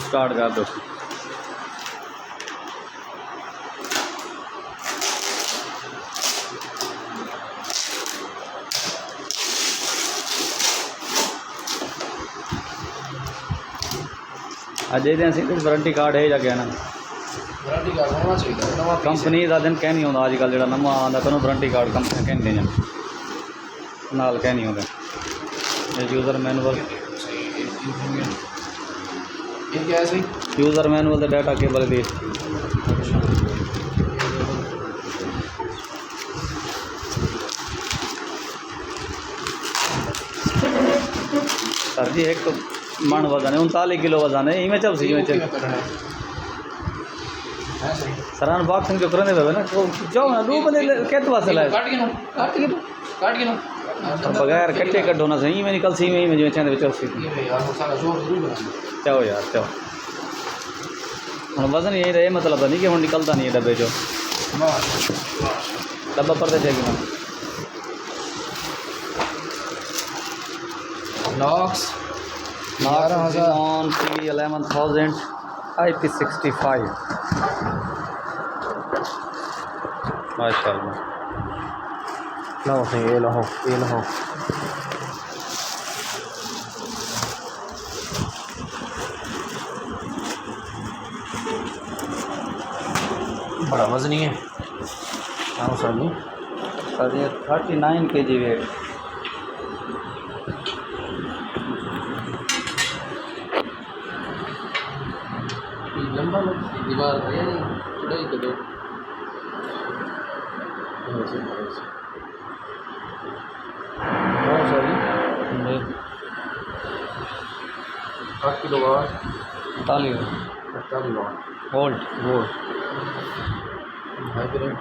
Start कर दो। Ajay warranty card है या क्या ना वारंटी कार्ड होना चाहिए नवा कंपनी का दिन कह नहीं आता अजकल जो नवा आता तेन वारंटी कार्ड कंपनी कहते हैं नाल कह नहीं आता यूजर मैनुअल ये क्या है सही यूजर मैनुअल का डाटा केबल दी सर जी एक मन वजन है 39 किलो वजन है इवें चल सी सर अनबॉक्सिंग जो करने ना जाओ ना दो बंदे कहते वास्ते लाए काट के ना बगैर कट्टे कड्डो ना सही में निकल सी में जो चंद चल सी ये भाई यार सारा जोर जरूर बना चाहो यार चाहो हम वजन यही रहे मतलब नहीं कि हम निकलता नहीं है डब्बे जो डब्बा पड़ते जाएगी ना लॉक्स 11,000 11,000 IP65 माशाल्लाह लो सही ये लो बड़ा वजनी है हाँ सर जी सर ये 39 kg वेट लंबा दीवार है चढ़ाई तो दो सॉरी 8 किलो वाट 48 वाट वोल्ट हाइब्रिड